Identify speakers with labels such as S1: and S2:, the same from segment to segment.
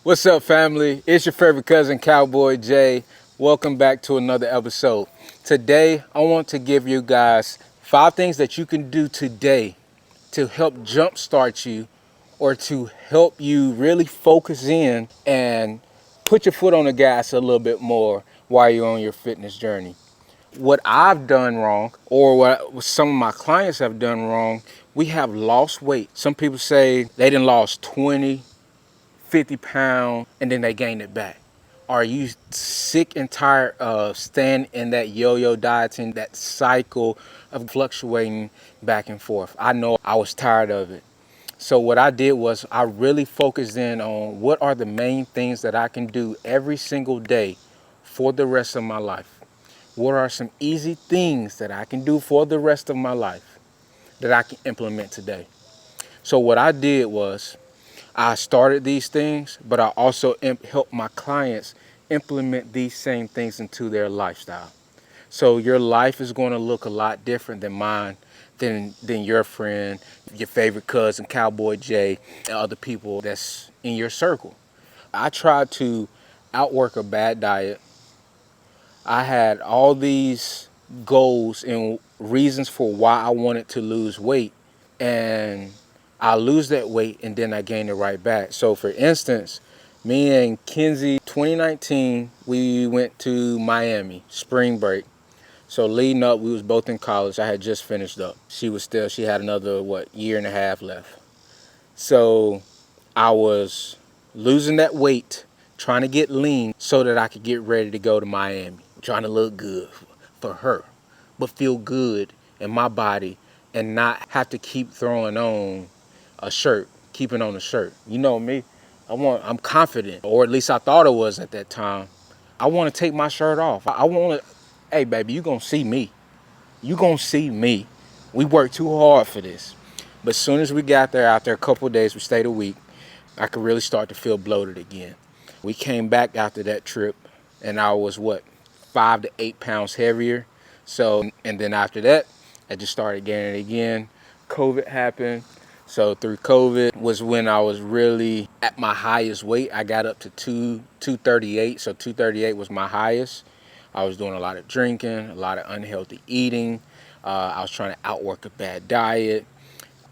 S1: What's up, family? It's your favorite cousin, Cowboy Jay. Welcome back to another episode. Today, I want to give you guys 5 things that you can do today to help jumpstart you or to help you really focus in and put your foot on the gas a little bit more while you're on your fitness journey. What I've done wrong, or what some of my clients have done wrong, we have lost weight. Some people say they done lost 20, 50 pounds and then they gained it back. Are you sick and tired of staying in that yo-yo dieting, that cycle of fluctuating back and forth? I know I was tired of it. So what I did was I really focused in on what are the main things that I can do every single day for the rest of my life. What are some easy things that I can do for the rest of my life that I can implement today? So what I did was I started these things, but I also help my clients implement these same things into their lifestyle. So your life is going to look a lot different than mine, than your friend, your favorite cousin, Cowboy Jay, and other people that's in your circle. I tried to outwork a bad diet. I had all these goals and reasons for why I wanted to lose weight, and I lose that weight and then I gain it right back. So for instance, me and Kenzie, 2019, we went to Miami, spring break. So leading up, we was both in college. I had just finished up. She had another, year and a half left. So I was losing that weight, trying to get lean so that I could get ready to go to Miami, trying to look good for her, but feel good in my body and not have to keep throwing on a shirt, keeping on a shirt. You know me, I'm confident, or at least I thought I was at that time. I want to take my shirt off. I want to, hey baby, you gonna see me. You gonna see me. We worked too hard for this. But as soon as we got there, after a couple of days, we stayed a week, I could really start to feel bloated again. We came back after that trip and I was 5 to 8 pounds heavier. So, and then after that, I just started gaining again. COVID happened. So through COVID was when I was really at my highest weight. I got up to 238. So 238 was my highest. I was doing a lot of drinking, a lot of unhealthy eating. I was trying to outwork a bad diet.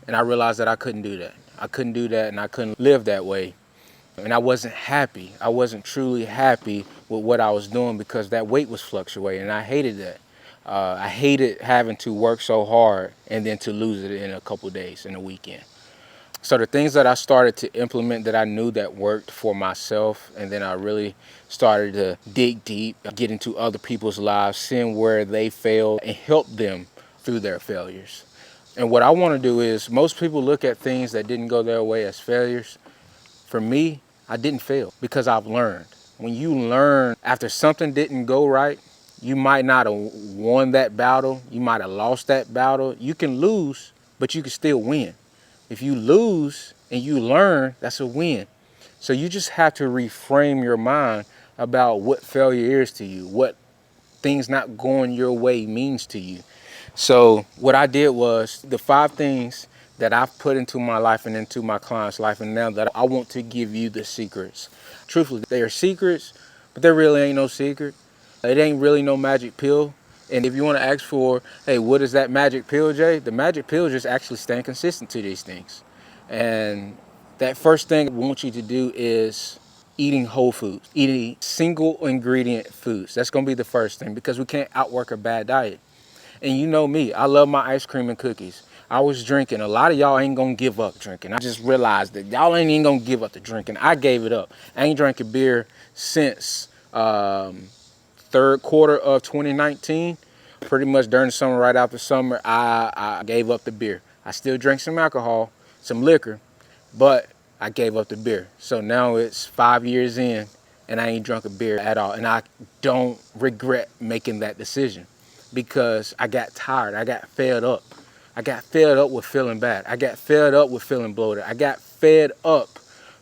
S1: And I realized that I couldn't do that. I couldn't do that and I couldn't live that way. And I wasn't happy. I wasn't truly happy with what I was doing because that weight was fluctuating and I hated that. I hated having to work so hard and then to lose it in a couple days, in a weekend. So the things that I started to implement that I knew that worked for myself, and then I really started to dig deep, get into other people's lives, seeing where they failed and help them through their failures. And what I want to do is, most people look at things that didn't go their way as failures. For me, I didn't fail because I've learned. When you learn after something didn't go right, you might not have won that battle. You might have lost that battle. You can lose, but you can still win. If you lose and you learn, that's a win. So you just have to reframe your mind about what failure is to you, what things not going your way means to you. So what I did was the 5 things that I've put into my life and into my clients' life, and now that I want to give you the secrets. Truthfully, they are secrets, but there really ain't no secret. It ain't really no magic pill. And if you want to ask for, hey, what is that magic pill, Jay? The magic pill is just actually staying consistent to these things. And that first thing I want you to do is eating whole foods, eating single ingredient foods. That's going to be the first thing because we can't outwork a bad diet. And you know me, I love my ice cream and cookies. I was drinking. A lot of y'all ain't gonna give up drinking. I just realized that y'all ain't even gonna give up the drinking. I gave it up. I ain't drinking beer since third quarter of 2019. Pretty much during the summer, right after summer, I gave up the beer. I still drink some alcohol, some liquor, but I gave up the beer. So now it's 5 years in and I ain't drunk a beer at all. And I don't regret making that decision because I got tired. I got fed up. I got fed up with feeling bad. I got fed up with feeling bloated. I got fed up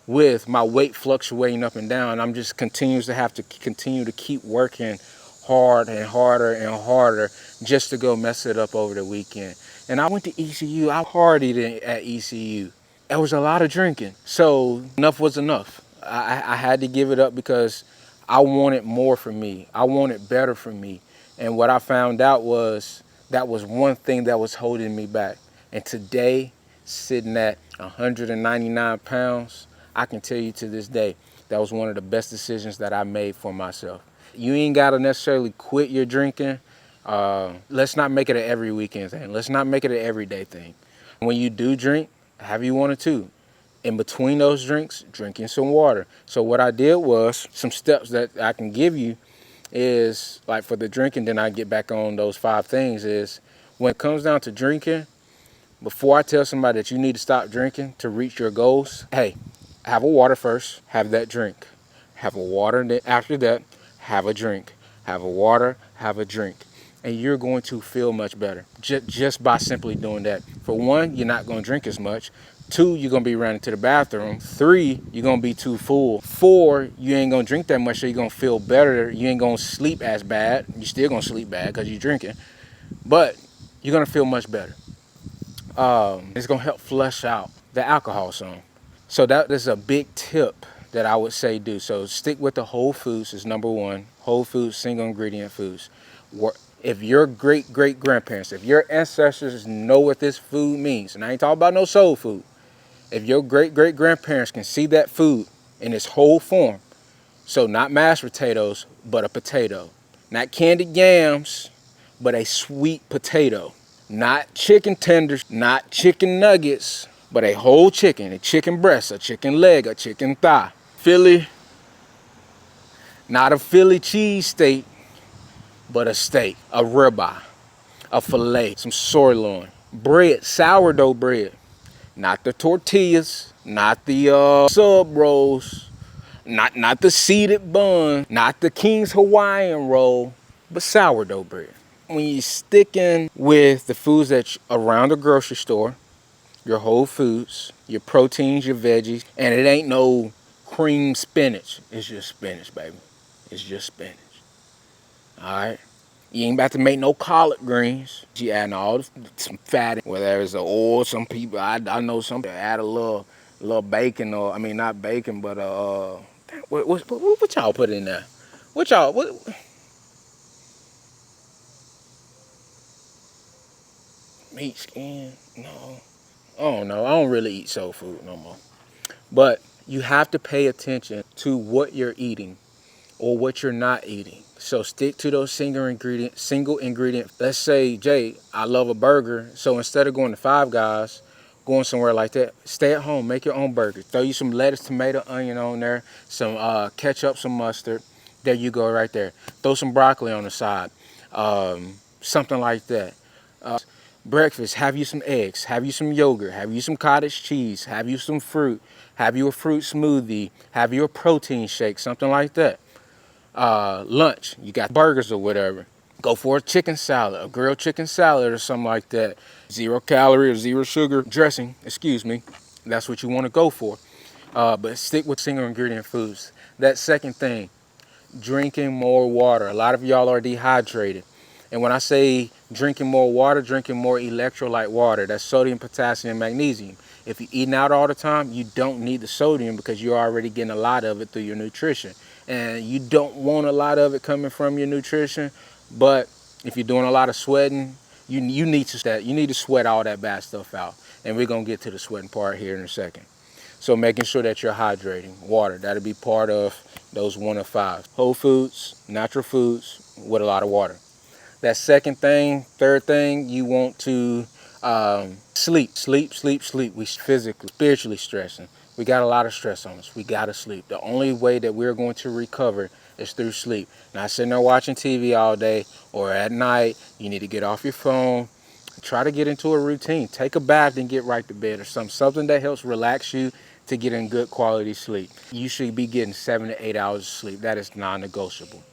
S1: with my weight fluctuating up and down. I'm just continues to have to continue to keep working hard and harder and harder just to go mess it up over the weekend. And I went to ECU. I partied at ECU. There was a lot of drinking. So enough was enough. I had to give it up because I wanted more for me. I wanted better for me. And what I found out was that was one thing that was holding me back. And today, sitting at 199 pounds, I can tell you to this day, that was one of the best decisions that I made for myself. You ain't got to necessarily quit your drinking. Let's not make it an every weekend thing. Let's not make it an everyday thing. When you do drink, have you one or two. In between those drinks, drinking some water. So what I did was, some steps that I can give you is, like for the drinking, then I get back on those 5 things, is when it comes down to drinking, before I tell somebody that you need to stop drinking to reach your goals, hey, have a water first, have that drink. Have a water, then after that, have a drink. Have a water, have a drink. And you're going to feel much better just by simply doing that. For one, you're not going to drink as much. 2, you're going to be running to the bathroom. 3, you're going to be too full. 4, you ain't going to drink that much, so you're going to feel better. You ain't going to sleep as bad. You're still going to sleep bad because you're drinking. But you're going to feel much better. It's going to help flush out the alcohol some. So that is a big tip that I would say do. So stick with the whole foods is number 1. Whole foods, single ingredient foods. If your great-great-grandparents, if your ancestors know what this food means, and I ain't talking about no soul food, if your great-great-grandparents can see that food in its whole form, so not mashed potatoes, but a potato. Not candied yams, but a sweet potato. Not chicken tenders, not chicken nuggets, but a whole chicken, a chicken breast, a chicken leg, a chicken thigh. Philly, not a Philly cheesesteak, but a steak, a ribeye, a filet, some sirloin. Bread, sourdough bread. Not the tortillas, not the sub rolls, not the seeded bun, not the King's Hawaiian roll, but sourdough bread. When you're sticking with the foods that's around the grocery store, your whole foods, your proteins, your veggies, and it ain't no cream spinach. It's just spinach, baby. It's just spinach. All right? You ain't about to make no collard greens. You adding all some fat, whether it's the oil. Some people, I know some people add a little bacon, or I mean not bacon, but what y'all put in there? What? Meat skin? No. I don't know. I don't really eat soul food no more. But you have to pay attention to what you're eating or what you're not eating. So stick to those single ingredient. Let's say, Jay, I love a burger. So instead of going to Five Guys, going somewhere like that, stay at home, make your own burger. Throw you some lettuce, tomato, onion on there, some ketchup, some mustard. There you go right there. Throw some broccoli on the side. Something like that. Breakfast, have you some eggs, have you some yogurt, have you some cottage cheese, have you some fruit, have you a fruit smoothie, have you a protein shake, something like that. Lunch, you got burgers or whatever. Go for a chicken salad, a grilled chicken salad or something like that. 0 calorie or 0 sugar dressing, excuse me. That's what you want to go for. But stick with single ingredient foods. That second thing, drinking more water. A lot of y'all are dehydrated. And when I say drinking more water, drinking more electrolyte water, that's sodium, potassium, magnesium. If you're eating out all the time, you don't need the sodium because you're already getting a lot of it through your nutrition. And you don't want a lot of it coming from your nutrition, but if you're doing a lot of sweating, you need to sweat all that bad stuff out. And we're going to get to the sweating part here in a second. So making sure that you're hydrating, water, that'll be part of those 1 of 5. Whole foods, natural foods with a lot of water. That second thing, third thing, you want to sleep. We physically, spiritually stressing. We got a lot of stress on us. We got to sleep. The only way that we're going to recover is through sleep. Not sitting there watching TV all day or at night. You need to get off your phone. Try to get into a routine. Take a bath and get right to bed or something that helps relax you to get in good quality sleep. You should be getting 7 to 8 hours of sleep. That is non-negotiable.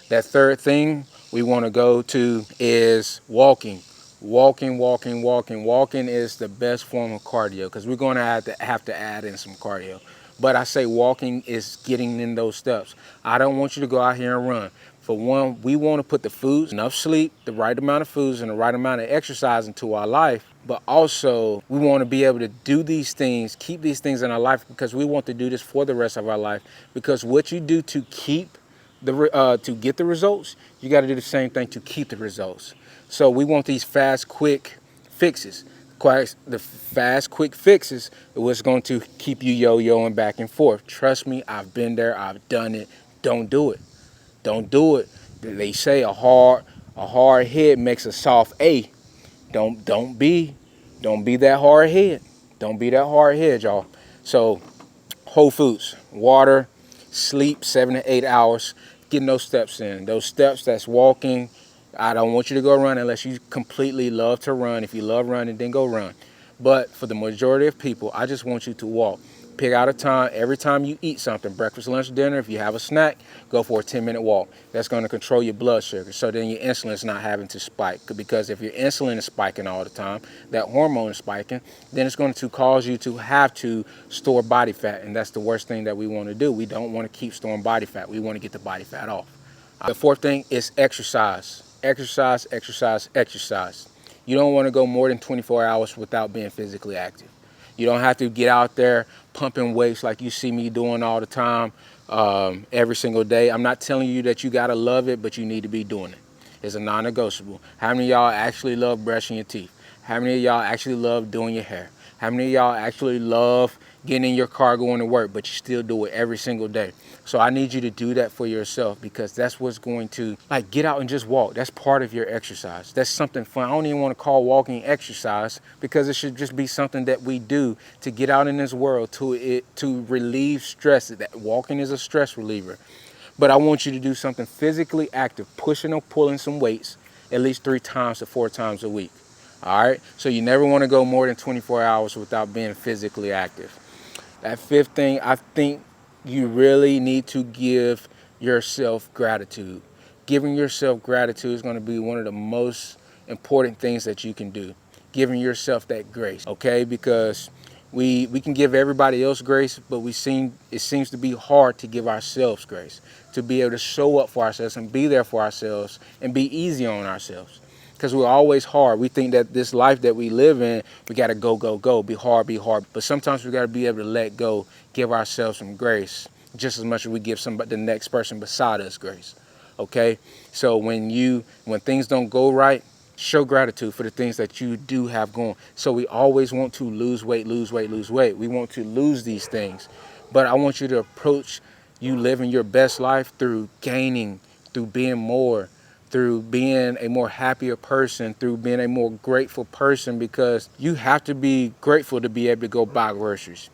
S1: That third thing we want to go to is walking. Walking is the best form of cardio because we're going to have to add in some cardio. But I say walking is getting in those steps. I don't want you to go out here and run. For one, we want to put the foods, enough sleep, the right amount of foods, and the right amount of exercise into our life but also we want to be able to do these things, keep these things in our life, because we want to do this for the rest of our life. Because what you do to keep to get the results, you got to do the same thing to keep the results. So we want these fast, quick fixes. The fast, quick fixes is what's going to keep you yo-yoing back and forth. Trust me, I've been there, I've done it. Don't do it. Don't do it. They say a hard head makes a soft A. Don't be that hard head. Don't be that hard head, y'all. So whole foods, water, sleep 7 to 8 hours, getting those steps in. Those steps, that's walking. I don't want you to go run unless you completely love to run. If you love running, then go run. But for the majority of people, I just want you to walk. Pick out a time every time you eat something, breakfast, lunch, dinner. If you have a snack, go for a 10-minute walk. That's going to control your blood sugar. So then your insulin's not having to spike. Because if your insulin is spiking all the time, that hormone is spiking, then it's going to cause you to have to store body fat. And that's the worst thing that we want to do. We don't want to keep storing body fat. We want to get the body fat off. The fourth thing is exercise. Exercise, exercise, exercise. You don't want to go more than 24 hours without being physically active. You don't have to get out there pumping weights like you see me doing all the time, every single day. I'm not telling you that you got to love it, but you need to be doing it. It's a non-negotiable. How many of y'all actually love brushing your teeth? How many of y'all actually love doing your hair? How many of y'all actually love getting in your car going to work, but you still do it every single day? So I need you to do that for yourself, because that's what's going to, like, get out and just walk. That's part of your exercise. That's something fun. I don't even want to call walking exercise, because it should just be something that we do to get out in this world to relieve stress. That walking is a stress reliever. But I want you to do something physically active, pushing or pulling some weights at least 3 times to 4 times a week. All right? So you never want to go more than 24 hours without being physically active. That fifth thing, I think you really need to give yourself gratitude. Giving yourself gratitude is going to be one of the most important things that you can do. Giving yourself that grace, okay? Because we can give everybody else grace, but it seems to be hard to give ourselves grace, to be able to show up for ourselves and be there for ourselves and be easy on ourselves. Because we're always hard. We think that this life that we live in, we got to go, go, go, be hard, be hard. But sometimes we got to be able to let go, give ourselves some grace, just as much as we give the next person beside us grace. Okay? So when things don't go right, show gratitude for the things that you do have going. So we always want to lose weight, lose weight, lose weight. We want to lose these things. But I want you to approach you living your best life through gaining, through being more, through being a more happier person, through being a more grateful person, because you have to be grateful to be able to go buy groceries.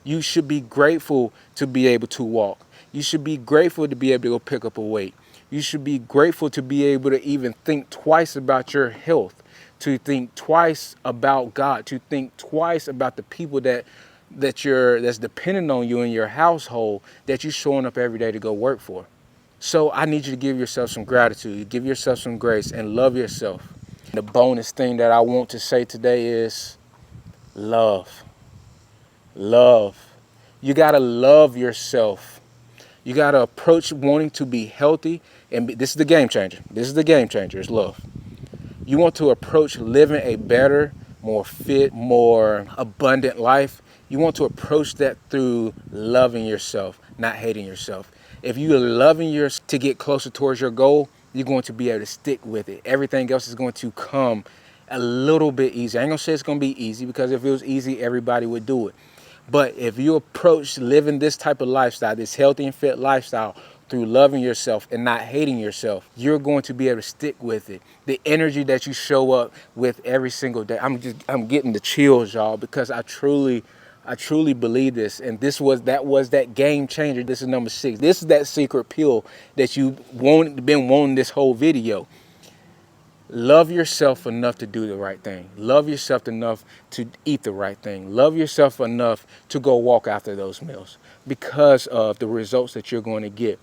S1: You should be grateful to be able to walk. You should be grateful to be able to go pick up a weight. You should be grateful to be able to even think twice about your health, to think twice about God, to think twice about the people that's dependent on you in your household, that you're showing up every day to go work for. So I need you to give yourself some gratitude, give yourself some grace, and love yourself. The bonus thing that I want to say today is love. Love. You got to love yourself. You got to approach wanting to be healthy. And this is the game changer. This is the game changer. It's love. You want to approach living a better, more fit, more abundant life. You want to approach that through loving yourself, not hating yourself. If you are loving yourself to get closer towards your goal, you're going to be able to stick with it. Everything else is going to come a little bit easier. I ain't gonna say it's gonna be easy, because if it was easy, everybody would do it. But if you approach living this type of lifestyle, this healthy and fit lifestyle, through loving yourself and not hating yourself, you're going to be able to stick with it. The energy that you show up with every single day. I'm getting the chills, y'all, because I truly believe this. And that was that game changer. This is number 6. This is that secret pill that you've been wanting this whole video. Love yourself enough to do the right thing. Love yourself enough to eat the right thing. Love yourself enough to go walk after those meals, because of the results that you're going to get.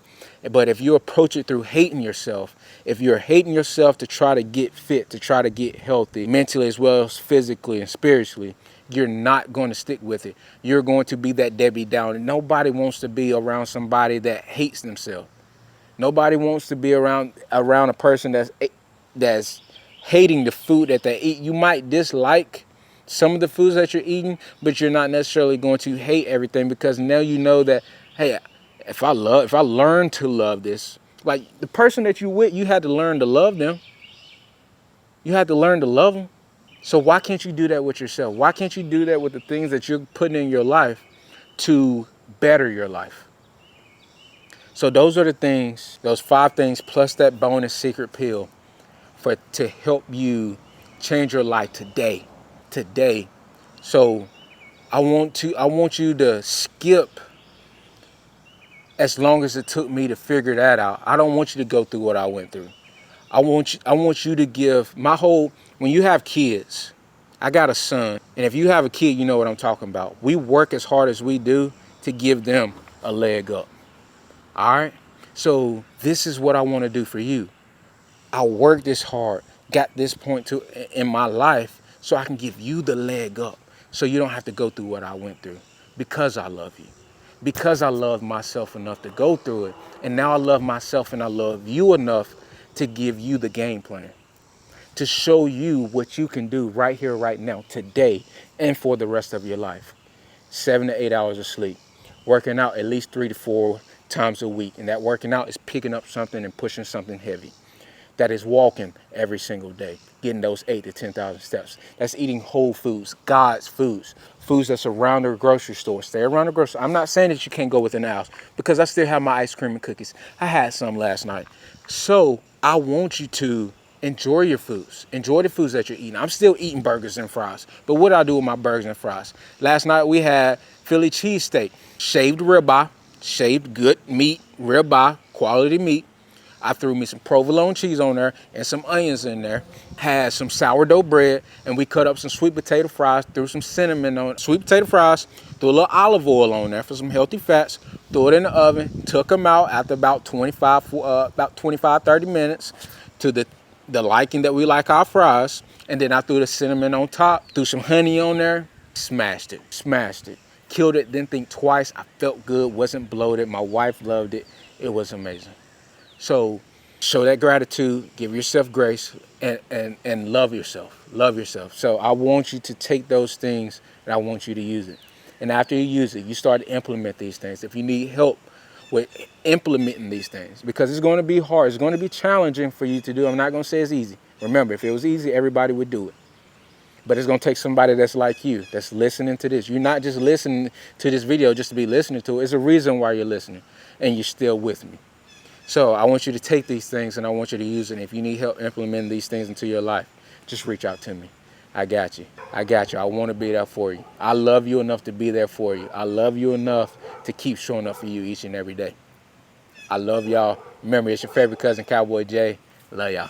S1: But if you approach it through hating yourself, if you're hating yourself to try to get fit, to try to get healthy, mentally as well as physically and spiritually, you're not going to stick with it. You're going to be that Debbie Downer. Nobody wants to be around somebody that hates themselves. Nobody wants to be around a person that's hating the food that they eat. You might dislike some of the foods that you're eating, but you're not necessarily going to hate everything, because now you know that, hey, if I learn to love this, like the person that you with, you had to learn to love them. You had to learn to love them. So why can't you do that with yourself? Why can't you do that with the things that you're putting in your life to better your life? So those are the things, those 5 things plus that bonus secret pill to help you change your life today. Today. So I want you to skip as long as it took me to figure that out. I don't want you to go through what I went through. I want you to give when you have kids, I got a son, and if you have a kid, you know what I'm talking about. We work as hard as we do to give them a leg up. All right? So this is what I want to do for you. I worked this hard, got this point in my life, so I can give you the leg up, so you don't have to go through what I went through, because I love you, because I love myself enough to go through it. And now I love myself and I love you enough to give you the game plan, to show you what you can do right here, right now, today, and for the rest of your life. 7 to 8 hours of sleep, working out at least 3 to 4 times a week. And that working out is picking up something and pushing something heavy. That is walking every single day, getting those 8 to 10,000 steps. That's eating whole foods, God's foods, foods that's around the grocery store. Stay around the grocery. I'm not saying that you can't go within the house, because I still have my ice cream and cookies. I had some last night. So I want you to enjoy your foods. Enjoy the foods that you're eating. I'm still eating burgers and fries. But what do I do with my burgers and fries? Last night we had Philly cheesesteak, shaved ribeye, shaved good meat, ribeye, quality meat. I threw me some provolone cheese on there and some onions in there. Had some sourdough bread, and we cut up some sweet potato fries, threw some cinnamon on it. Sweet potato fries, threw a little olive oil on there for some healthy fats, threw it in the oven, took them out after about 25, 30 minutes to the liking that we like our fries. And then I threw the cinnamon on top, threw some honey on there, smashed it. Killed it, didn't think twice. I felt good, wasn't bloated. My wife loved it. It was amazing. So show that gratitude, give yourself grace, and love yourself. Love yourself. So I want you to take those things and I want you to use it. And after you use it, you start to implement these things. If you need help with implementing these things, because it's going to be hard, it's going to be challenging for you to do. I'm not going to say it's easy. Remember, if it was easy, everybody would do it. But it's going to take somebody that's like you, that's listening to this. You're not just listening to this video just to be listening to it. It's a reason why you're listening, and you're still with me. So I want you to take these things and I want you to use it. And if you need help implementing these things into your life, just reach out to me. I got you. I got you. I want to be there for you. I love you enough to be there for you. I love you enough to keep showing up for you each and every day. I love y'all. Remember, it's your favorite cousin, Cowboy Jay. Love y'all.